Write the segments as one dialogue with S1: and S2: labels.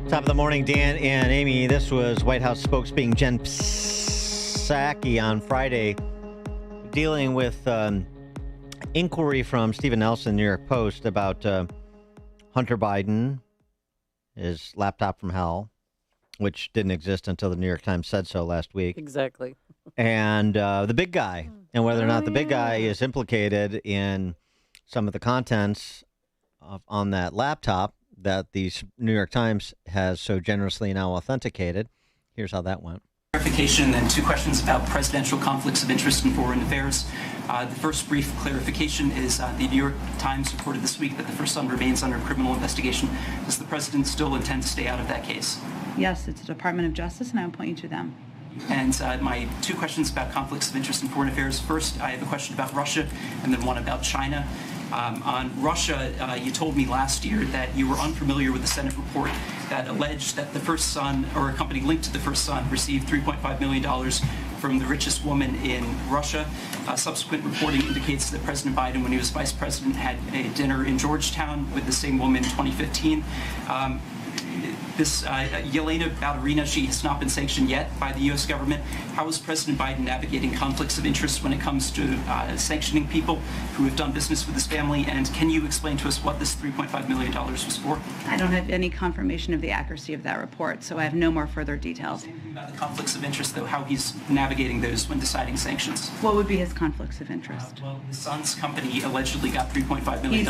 S1: Top of the morning, Dan and Amy. This was White House spokesperson Jen Psaki on Friday dealing with inquiry from Stephen Nelson, New York Post, about Hunter Biden, his laptop from hell, which didn't exist until the New York Times said so last week.
S2: Exactly.
S1: And the big guy, and whether or not the big guy is implicated in some of the contents on that laptop that the New York Times has so generously now authenticated. Here's how that went.
S3: Clarification and two questions about presidential conflicts of interest in foreign affairs. The first brief clarification is the New York Times reported this week that the first son remains under criminal investigation. Does the president still intend to stay out of that case?
S4: Yes, it's the Department of Justice, and I will point you to them.
S3: And my two questions about conflicts of interest in foreign affairs. First, I have a question about Russia, and then one about China. On Russia, you told me last year that you were unfamiliar with the Senate report that alleged that the first son, or a company linked to the first son, received $3.5 million from the richest woman in Russia. Subsequent reporting indicates that President Biden, when he was vice president, had a dinner in Georgetown with the same woman in 2015. This Yelena Ballerina, she has not been sanctioned yet by the U.S. government. How is President Biden navigating conflicts of interest when it comes to sanctioning people who have done business with his family? And can you explain to us what this $3.5 million was for?
S4: I don't have any confirmation of the accuracy of that report, so I have no more further details.
S3: About the conflicts of interest, though, how he's navigating those when deciding sanctions.
S4: What would be his conflicts of interest?
S3: Well, his son's company allegedly got $3.5 million.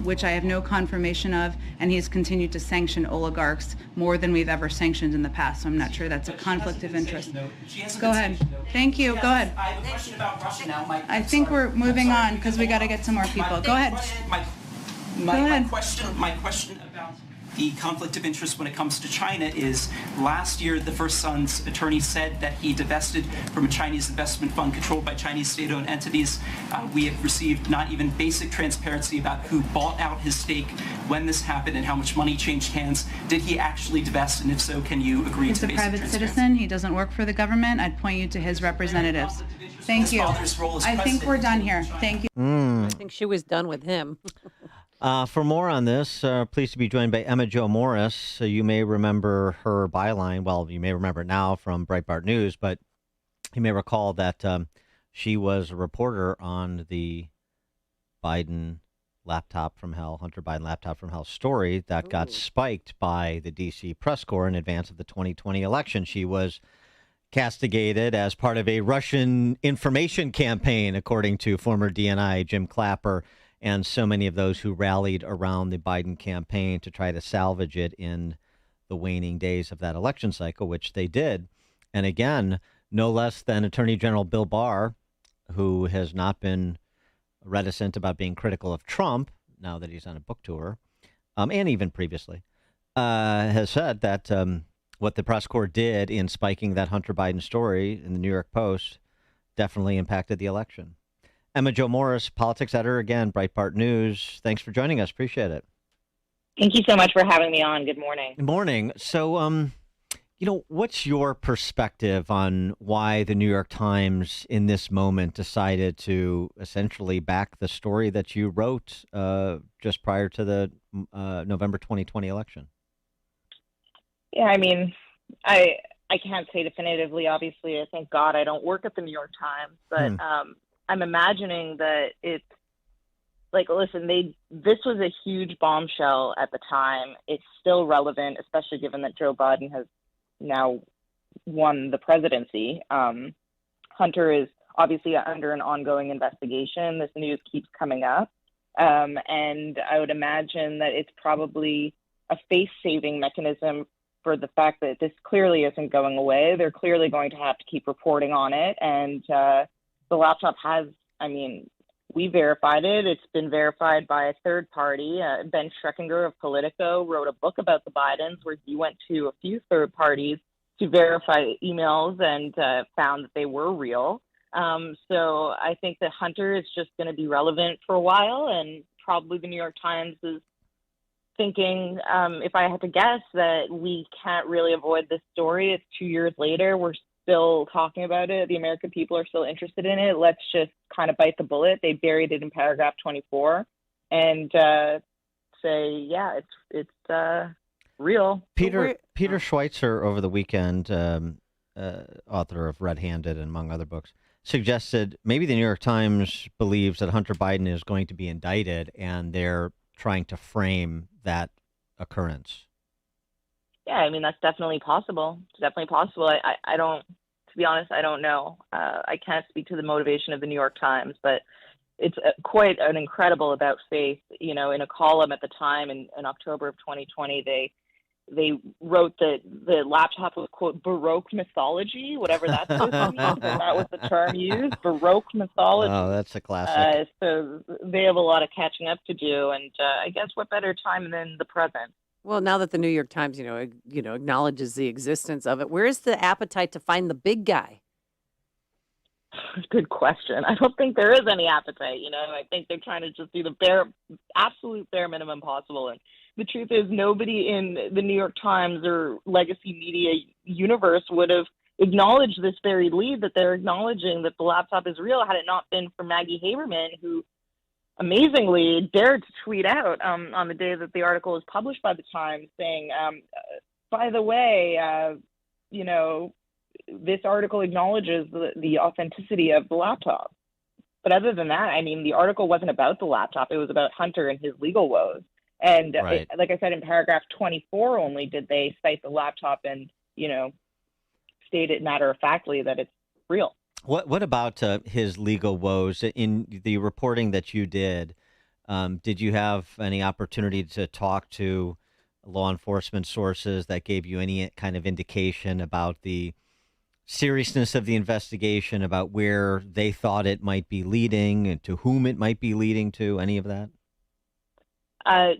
S4: Which I have no confirmation of, and he has continued to sanction oligarchs more than we've ever sanctioned in the past, so I'm not sure that's a conflict of interest. Go ahead. Thank you. Go ahead.
S3: I have a question about Russia now.
S4: I think we're moving on because we got to get some more people. Go ahead.
S3: My question about the conflict of interest when it comes to China is, last year the first son's attorney said that he divested from a Chinese investment fund controlled by Chinese state-owned entities. We have received not even basic transparency about who bought out his stake, when this happened, and how much money changed hands. Did he actually divest, and if so, can you agree to basic transparency?
S4: He's a private citizen. He doesn't work for the government. I'd point you to his representatives. Thank you. I think we're done here. Thank you.
S2: I think she was done with him.
S1: For more on this, pleased to be joined by Emma-Jo Morris. You may remember her byline. Well, you may remember it now from Breitbart News, but you may recall that she was a reporter on the Biden laptop from hell, Hunter Biden laptop from hell story that got spiked by the D.C. press corps in advance of the 2020 election. She was castigated as part of a Russian information campaign, according to former DNI Jim Clapper, and so many of those who rallied around the Biden campaign to try to salvage it in the waning days of that election cycle, which they did. And again, no less than Attorney General Bill Barr, who has not been reticent about being critical of Trump now that he's on a book tour, and even previously, has said that what the press corps did in spiking that Hunter Biden story in the New York Post definitely impacted the election. Emma-Jo Morris, politics editor, again, Breitbart News. Thanks for joining us. Appreciate it.
S5: Thank you so much for having me on. Good morning.
S1: Good morning. So, what's your perspective on why the New York Times in this moment decided to essentially back the story that you wrote just prior to the November 2020 election?
S5: Yeah, I mean, I can't say definitively. Obviously, thank God I don't work at the New York Times, but I'm imagining that it's like, listen, this was a huge bombshell at the time. It's still relevant, especially given that Joe Biden has now won the presidency. Hunter is obviously under an ongoing investigation. This news keeps coming up. And I would imagine that it's probably a face-saving mechanism for the fact that this clearly isn't going away. They're clearly going to have to keep reporting on it. And the laptop has, we verified it. It's been verified by a third party. Ben Schreckinger of Politico wrote a book about the Bidens where he went to a few third parties to verify emails and found that they were real. So I think that Hunter is just going to be relevant for a while, and probably the New York Times is thinking, if I had to guess, that we can't really avoid this story. It's 2 years later. We're still talking about it. The American people are still interested in it. Let's just kind of bite the bullet. They buried it in paragraph 24 and say, yeah, it's real.
S1: Peter Schweitzer over the weekend, author of Red Handed and among other books, suggested maybe the New York Times believes that Hunter Biden is going to be indicted, and they're trying to frame that occurrence.
S5: Yeah, I mean, that's definitely possible. It's definitely possible. I don't, to be honest, I don't know. I can't speak to the motivation of the New York Times, but it's quite an incredible about face. You know, in a column at the time in October of 2020, they wrote that the laptop was, quote, Baroque mythology, whatever that's supposed to mean. And that was the term used, Baroque mythology.
S1: Oh, that's a classic.
S5: So they have a lot of catching up to do. And I guess what better time than the present?
S2: Well, now that the New York Times, acknowledges the existence of it, where's the appetite to find the big guy?
S5: Good question. I don't think there is any appetite. I think they're trying to just do the absolute bare minimum possible. And the truth is, nobody in the New York Times or legacy media universe would have acknowledged this very lead that they're acknowledging, that the laptop is real, had it not been for Maggie Haberman, who amazingly dared to tweet out on the day that the article was published by the Times, saying, by the way, this article acknowledges the authenticity of the laptop. But other than that, I mean, the article wasn't about the laptop. It was about Hunter and his legal woes. And
S1: right.
S5: Like I said, in paragraph 24 only did they cite the laptop and, state it matter-of-factly that it's real.
S1: What about his legal woes? In the reporting that you did you have any opportunity to talk to law enforcement sources that gave you any kind of indication about the seriousness of the investigation, about where they thought it might be leading and to whom it might be leading to, any of that?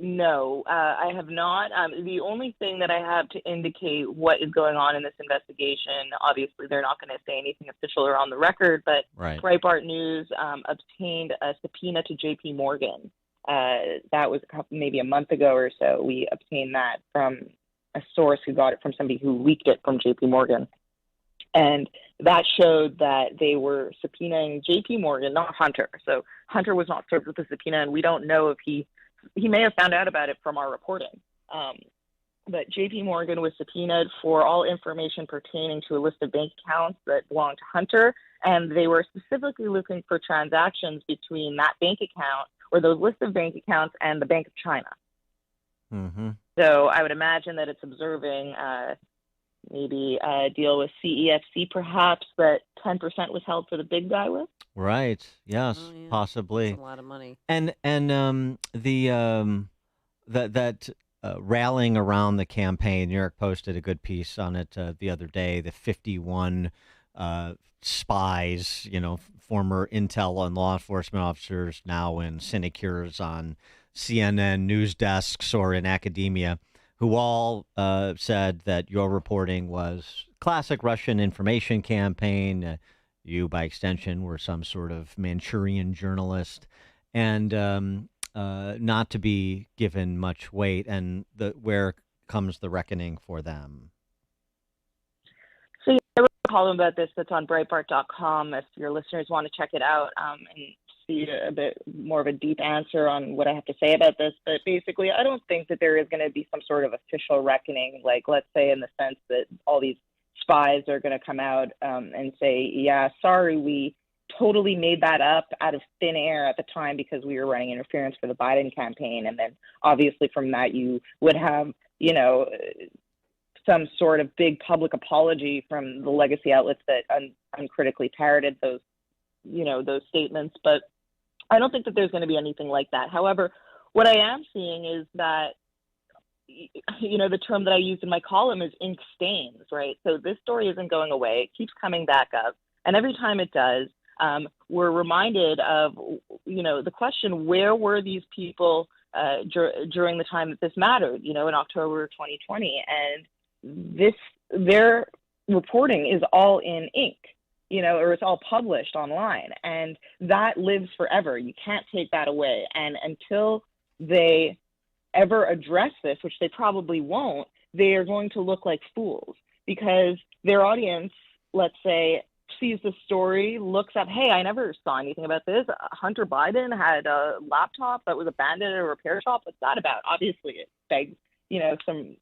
S5: No, I have not. The only thing that I have to indicate what is going on in this investigation, obviously they're not going to say anything official or on the record, but
S1: right.
S5: Breitbart News obtained a subpoena to JPMorgan. That was maybe a month ago or so. We obtained that from a source who got it from somebody who leaked it from JPMorgan. And that showed that they were subpoenaing JPMorgan, not Hunter. So Hunter was not served with the subpoena, and we don't know if he may have found out about it from our reporting. But JPMorgan was subpoenaed for all information pertaining to a list of bank accounts that belonged to Hunter, and they were specifically looking for transactions between that bank account or those list of bank accounts and the Bank of China.
S1: Mm-hmm.
S5: So I would imagine that it's observing maybe a deal with CEFC perhaps that 10% was held for the big guy with.
S1: Right. Yes,
S2: Oh, yeah.
S1: possibly.
S2: That's a lot of money.
S1: And that rallying around the campaign, New York Post did a good piece on it the other day. The 51 spies, former intel and law enforcement officers now in sinecures on CNN news desks or in academia, who all said that your reporting was classic Russian information campaign. You, by extension, were some sort of Manchurian journalist, and not to be given much weight. And where comes the reckoning for them?
S5: So I wrote a column about this that's on Breitbart.com if your listeners want to check it out and see a bit more of a deep answer on what I have to say about this. But basically, I don't think that there is going to be some sort of official reckoning, like, let's say, in the sense that all these spies are going to come out and say, yeah, sorry, we totally made that up out of thin air at the time because we were running interference for the Biden campaign. And then obviously from that, you would have, some sort of big public apology from the legacy outlets that uncritically parroted those statements. But I don't think that there's going to be anything like that. However, what I am seeing is that, the term that I used in my column is ink stains, right? So this story isn't going away. It keeps coming back up. And every time it does, we're reminded of, the question, where were these people during the time that this mattered, in October 2020? And their reporting is all in ink, or it's all published online. And that lives forever. You can't take that away. And until they ever address this, which they probably won't, they are going to look like fools because their audience, let's say, sees the story, looks up, hey, I never saw anything about this. Hunter Biden had a laptop that was abandoned at a repair shop. What's that about? Obviously, it begs, some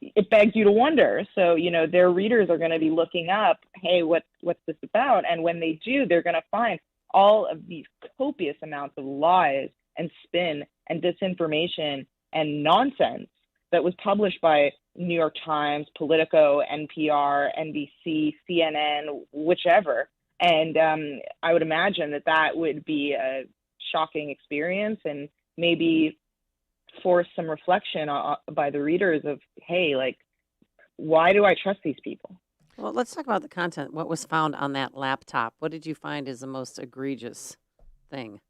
S5: it begs you to wonder. So, their readers are going to be looking up, hey, what's this about? And when they do, they're going to find all of these copious amounts of lies and spin and disinformation and nonsense that was published by New York Times, Politico, NPR, NBC, CNN, whichever. And I would imagine that would be a shocking experience and maybe force some reflection by the readers of, hey, like, why do I trust these people?
S2: Well, let's talk about the content. What was found on that laptop? What did you find is the most egregious thing?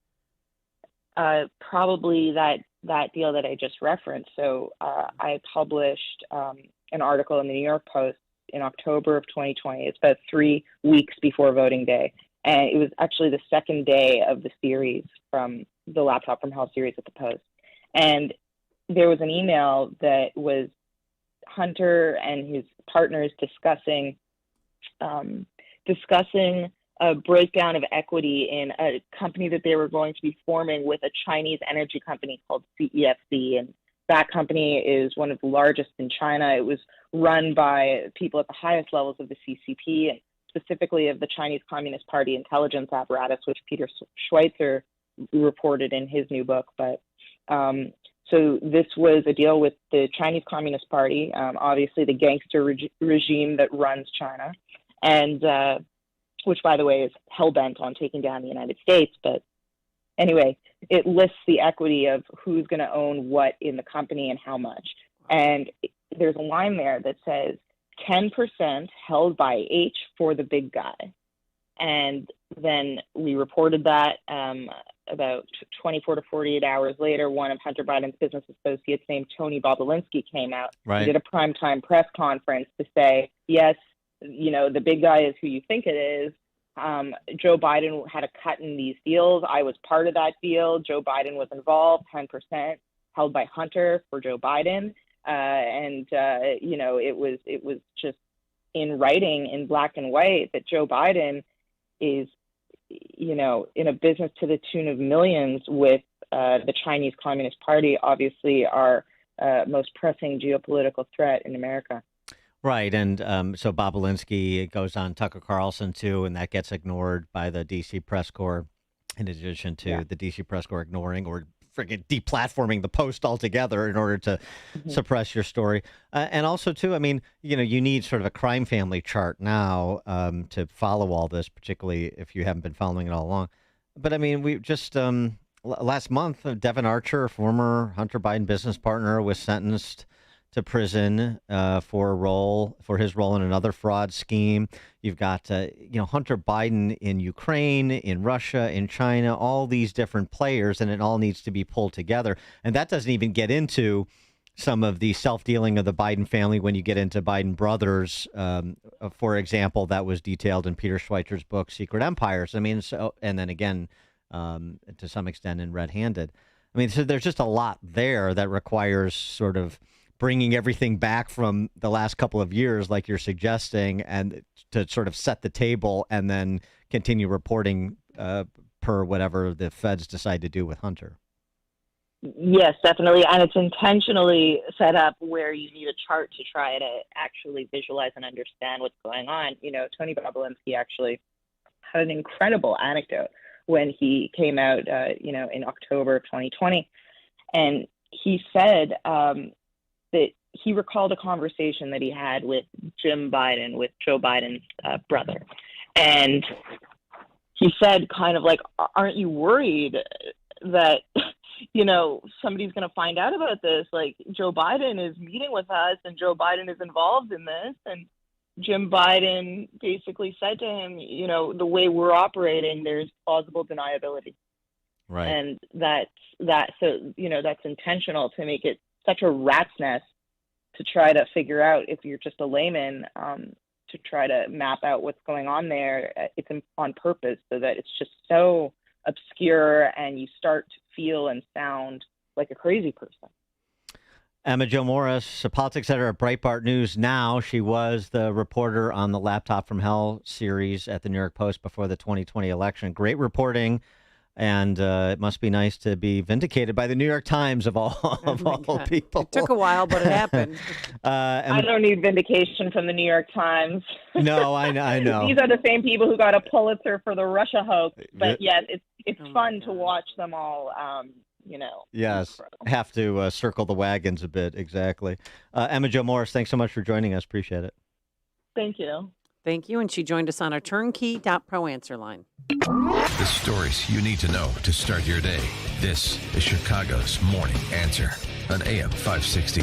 S5: Probably that deal that I just referenced. So I published an article in the New York Post in October of 2020. It's about 3 weeks before voting day. And it was actually the second day of the series from the Laptop from Hell series at the Post. And there was an email that was Hunter and his partners discussing a breakdown of equity in a company that they were going to be forming with a Chinese energy company called CEFC. And that company is one of the largest in China. It was run by people at the highest levels of the CCP and specifically of the Chinese Communist Party intelligence apparatus, which Peter Schweitzer reported in his new book. But so this was a deal with the Chinese Communist Party, obviously the gangster regime that runs China, and which, by the way, is hell-bent on taking down the United States. But anyway, it lists the equity of who's going to own what in the company and how much. And there's a line there that says 10% held by H for the big guy. And then we reported that about 24 to 48 hours later, one of Hunter Biden's business associates named Tony Baldolinski came out.
S1: Right.
S5: He did a primetime press conference to say, yes, the big guy is who you think it is. Joe Biden had a cut in these deals. I was part of that deal. Joe Biden was involved, 10% held by Hunter for Joe Biden. It was just in writing in black and white that Joe Biden is, in a business to the tune of millions with the Chinese Communist Party, obviously our most pressing geopolitical threat in America.
S1: Right, and so Baldolinski goes on Tucker Carlson too, and that gets ignored by the D.C. press corps, in addition to the D.C. press corps ignoring or freaking deplatforming the Post altogether in order to suppress your story. And also too, I mean, you need sort of a crime family chart now to follow all this, particularly if you haven't been following it all along. But I mean, we just last month, Devin Archer, former Hunter Biden business partner, was sentenced to prison for his role in another fraud scheme. You've got Hunter Biden in Ukraine, in Russia, in China, all these different players, and it all needs to be pulled together. And that doesn't even get into some of the self-dealing of the Biden family when you get into Biden brothers, for example, that was detailed in Peter Schweitzer's book, Secret Empires. I mean, and then again, to some extent in Red Handed. I mean, so there's just a lot there that requires sort of bringing everything back from the last couple of years, like you're suggesting, and to sort of set the table and then continue reporting per whatever the feds decide to do with Hunter.
S5: Yes, definitely. And it's intentionally set up where you need a chart to try to actually visualize and understand what's going on. Tony Baldolinski actually had an incredible anecdote when he came out, in October of 2020. And he said, that he recalled a conversation that he had with Jim Biden, with Joe Biden's brother. And he said kind of like, aren't you worried that, somebody's going to find out about this? Like, Joe Biden is meeting with us and Joe Biden is involved in this. And Jim Biden basically said to him, the way we're operating, there's plausible deniability.
S1: Right.
S5: And that's intentional to make it such a rat's nest to try to figure out, if you're just a layman, to try to map out what's going on there. It's on purpose so that it's just so obscure and you start to feel and sound like a crazy person.
S1: Emma-Jo Morris, a politics editor at Breitbart News now. She was the reporter on the Laptop from Hell series at the New York Post before the 2020 election. Great reporting. And it must be nice to be vindicated by the New York Times of all
S2: God.
S1: people.
S2: It took a while, but it happened.
S5: I don't need vindication from the New York Times.
S1: No, I know.
S5: These are the same people who got a Pulitzer for the Russia hoax, but yet it's fun to watch them all.
S1: Yes, have to circle the wagons a bit. Exactly. Emma-Jo Morris, thanks so much for joining us. Appreciate it.
S5: Thank you.
S2: Thank you. And she joined us on our turnkey.pro answer line.
S6: The stories you need to know to start your day. This is Chicago's Morning Answer on AM 560.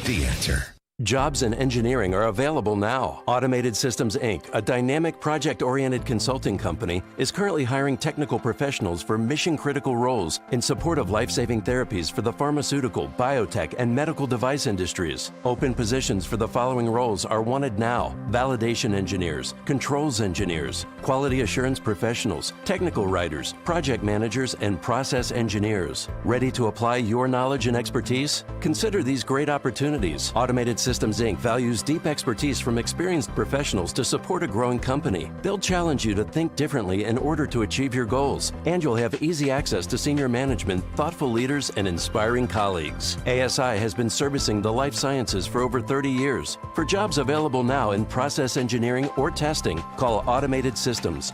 S6: The Answer.
S7: Jobs in engineering are available now. Automated Systems, Inc., a dynamic project-oriented consulting company, is currently hiring technical professionals for mission-critical roles in support of life-saving therapies for the pharmaceutical, biotech, and medical device industries. Open positions for the following roles are wanted now: validation engineers, controls engineers, quality assurance professionals, technical writers, project managers, and process engineers. Ready to apply your knowledge and expertise? Consider these great opportunities. Automated Systems, Inc. values deep expertise from experienced professionals to support a growing company. They'll challenge you to think differently in order to achieve your goals, and you'll have easy access to senior management, thoughtful leaders, and inspiring colleagues. ASI has been servicing the life sciences for over 30 years. For jobs available now in process engineering or testing, call Automated Systems